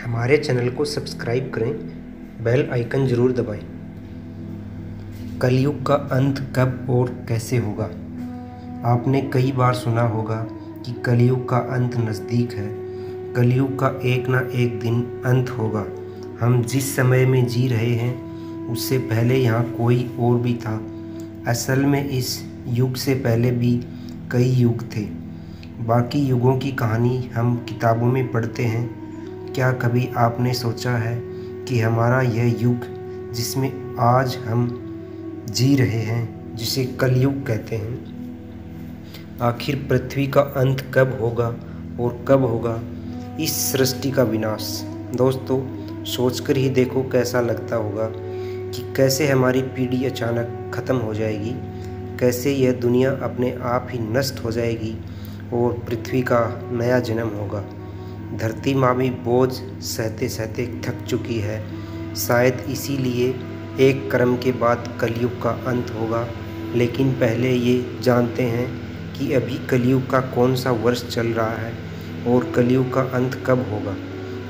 हमारे चैनल को सब्सक्राइब करें, बेल आइकन ज़रूर दबाएं। कलयुग का अंत कब और कैसे होगा? आपने कई बार सुना होगा कि कलयुग का अंत नज़दीक है। कलयुग का एक ना एक दिन अंत होगा। हम जिस समय में जी रहे हैं उससे पहले यहाँ कोई और भी था। असल में इस युग से पहले भी कई युग थे। बाकी युगों की कहानी हम किताबों में पढ़ते हैं। क्या कभी आपने सोचा है कि हमारा यह युग जिसमें आज हम जी रहे हैं, जिसे कलयुग कहते हैं, आखिर पृथ्वी का अंत कब होगा और कब होगा इस सृष्टि का विनाश? दोस्तों, सोचकर ही देखो कैसा लगता होगा कि कैसे हमारी पीढ़ी अचानक ख़त्म हो जाएगी, कैसे यह दुनिया अपने आप ही नष्ट हो जाएगी और पृथ्वी का नया जन्म होगा। धरती माँ भी बोझ सहते सहते थक चुकी है। शायद इसीलिए एक कर्म के बाद कलयुग का अंत होगा। लेकिन पहले ये जानते हैं कि अभी कलयुग का कौन सा वर्ष चल रहा है और कलयुग का अंत कब होगा।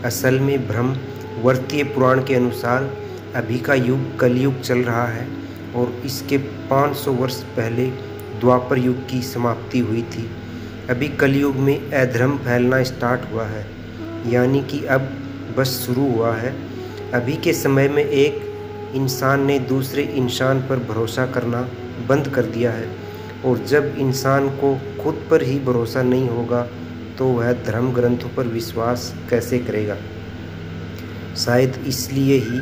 असल में ब्रह्मवर्तीय पुराण के अनुसार अभी का युग कलयुग चल रहा है और इसके 500 वर्ष पहले द्वापर युग की समाप्ति हुई थी। अभी कलयुग में अधर्म फैलना स्टार्ट हुआ है, यानी कि अब बस शुरू हुआ है। अभी के समय में एक इंसान ने दूसरे इंसान पर भरोसा करना बंद कर दिया है, और जब इंसान को खुद पर ही भरोसा नहीं होगा तो वह धर्म ग्रंथों पर विश्वास कैसे करेगा? शायद इसलिए ही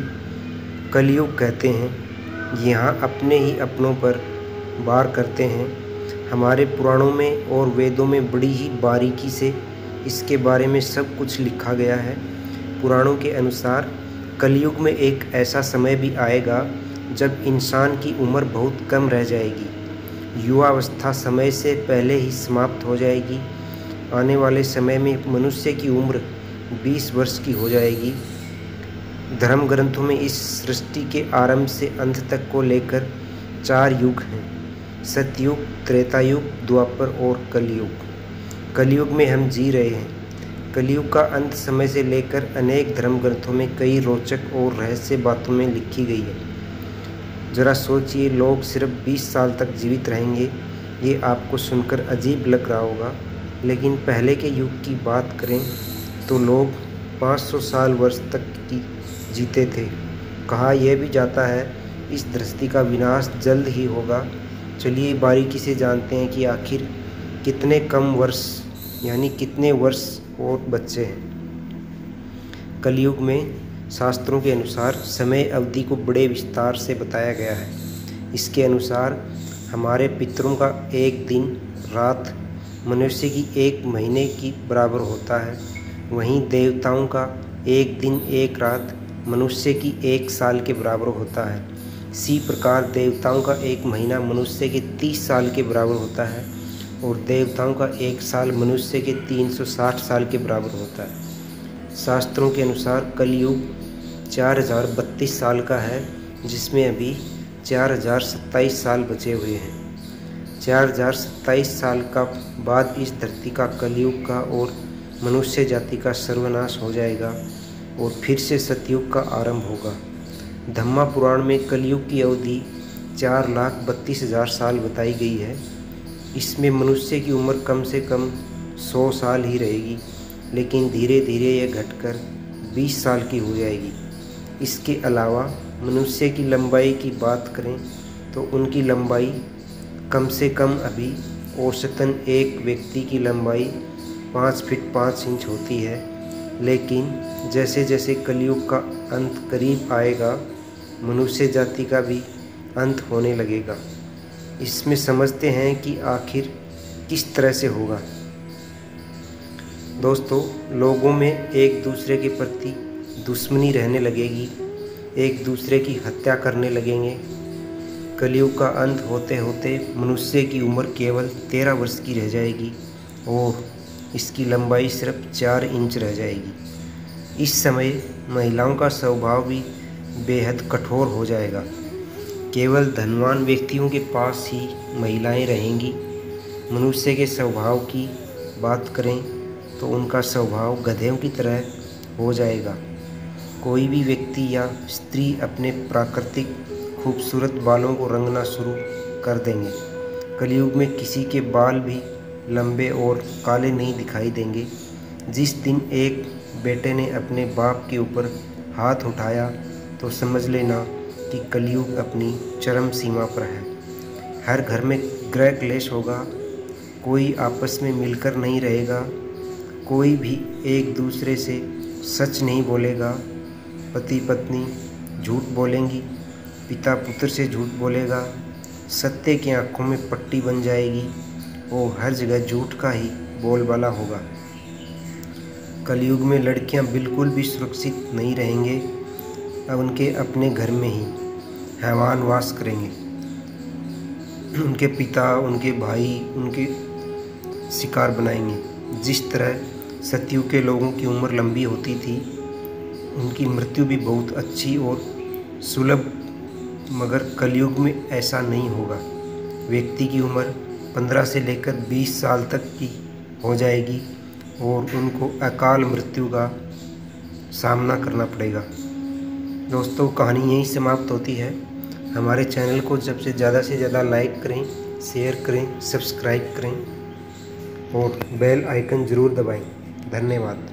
कलयुग कहते हैं। यहाँ अपने ही अपनों पर वार करते हैं। हमारे पुराणों में और वेदों में बड़ी ही बारीकी से इसके बारे में सब कुछ लिखा गया है। पुराणों के अनुसार कलयुग में एक ऐसा समय भी आएगा जब इंसान की उम्र बहुत कम रह जाएगी। युवावस्था समय से पहले ही समाप्त हो जाएगी। आने वाले समय में मनुष्य की उम्र 20 वर्ष की हो जाएगी। धर्म ग्रंथों में इस सृष्टि के आरंभ से अंत तक को लेकर 4 युग हैं: सतयुग, त्रेतायुग, द्वापर और कलयुग। कलयुग में हम जी रहे हैं। कलयुग का अंत समय से लेकर अनेक धर्म ग्रंथों में कई रोचक और रहस्य बातों में लिखी गई है। ज़रा सोचिए, लोग सिर्फ 20 साल तक जीवित रहेंगे। ये आपको सुनकर अजीब लग रहा होगा, लेकिन पहले के युग की बात करें तो लोग 500 साल वर्ष तक की जीते थे। कहा यह भी जाता है इस धरती का विनाश जल्द ही होगा। चलिए बारीकी से जानते हैं कि आखिर कितने कम वर्ष, यानी कितने वर्ष और बचे हैं। कलयुग में शास्त्रों के अनुसार समय अवधि को बड़े विस्तार से बताया गया है। इसके अनुसार हमारे पितरों का एक दिन रात मनुष्य की 1 महीने की बराबर होता है। वहीं देवताओं का एक दिन एक रात मनुष्य की 1 साल के बराबर होता है। इसी प्रकार देवताओं का 1 महीना मनुष्य के 30 साल के बराबर होता है और देवताओं का 1 साल मनुष्य के 360 साल के बराबर होता है। शास्त्रों के अनुसार कलयुग 4032 साल का है, जिसमें अभी 4027 साल बचे हुए हैं। 4027 साल का बाद इस धरती का, कलयुग का और मनुष्य जाति का सर्वनाश हो जाएगा और फिर से सतयुग का आरंभ होगा। धम्मा पुराण में कलयुग की अवधि 4,32,000 साल बताई गई है। इसमें मनुष्य की उम्र कम से कम 100 साल ही रहेगी, लेकिन धीरे धीरे यह घटकर 20 साल की हो जाएगी। इसके अलावा मनुष्य की लंबाई की बात करें तो उनकी लंबाई कम से कम अभी औसतन एक व्यक्ति की लंबाई 5 फीट 5 इंच होती है। लेकिन जैसे जैसे कलयुग का अंत करीब आएगा, मनुष्य जाति का भी अंत होने लगेगा। इसमें समझते हैं कि आखिर किस तरह से होगा। दोस्तों, लोगों में एक दूसरे के प्रति दुश्मनी रहने लगेगी, एक दूसरे की हत्या करने लगेंगे। कलयुग का अंत होते होते मनुष्य की उम्र केवल 13 वर्ष की रह जाएगी और इसकी लंबाई सिर्फ 4 इंच रह जाएगी। इस समय महिलाओं का स्वभाव भी बेहद कठोर हो जाएगा। केवल धनवान व्यक्तियों के पास ही महिलाएं रहेंगी। मनुष्य के स्वभाव की बात करें तो उनका स्वभाव गधों की तरह हो जाएगा। कोई भी व्यक्ति या स्त्री अपने प्राकृतिक खूबसूरत बालों को रंगना शुरू कर देंगे। कलयुग में किसी के बाल भी लंबे और काले नहीं दिखाई देंगे। जिस दिन एक बेटे ने अपने बाप के ऊपर हाथ उठाया तो समझ लेना कि कलयुग अपनी चरम सीमा पर है। हर घर में गृह क्लेश होगा, कोई आपस में मिलकर नहीं रहेगा, कोई भी एक दूसरे से सच नहीं बोलेगा। पति पत्नी झूठ बोलेंगी, पिता पुत्र से झूठ बोलेगा, सत्य की आंखों में पट्टी बन जाएगी और हर जगह झूठ का ही बोलबाला होगा। कलयुग में लड़कियां बिल्कुल भी सुरक्षित नहीं रहेंगे। अब उनके अपने घर में ही हैवान वास करेंगे। उनके पिता, उनके भाई उनके शिकार बनाएंगे। जिस तरह सतयुग के लोगों की उम्र लंबी होती थी, उनकी मृत्यु भी बहुत अच्छी और सुलभ, मगर कलयुग में ऐसा नहीं होगा। व्यक्ति की उम्र 15 से लेकर 20 साल तक की हो जाएगी और उनको अकाल मृत्यु का सामना करना पड़ेगा। दोस्तों, कहानी यहीं समाप्त होती है। हमारे चैनल को जब से ज़्यादा लाइक करें, शेयर करें, सब्सक्राइब करें और बेल आइकन ज़रूर दबाएं। धन्यवाद।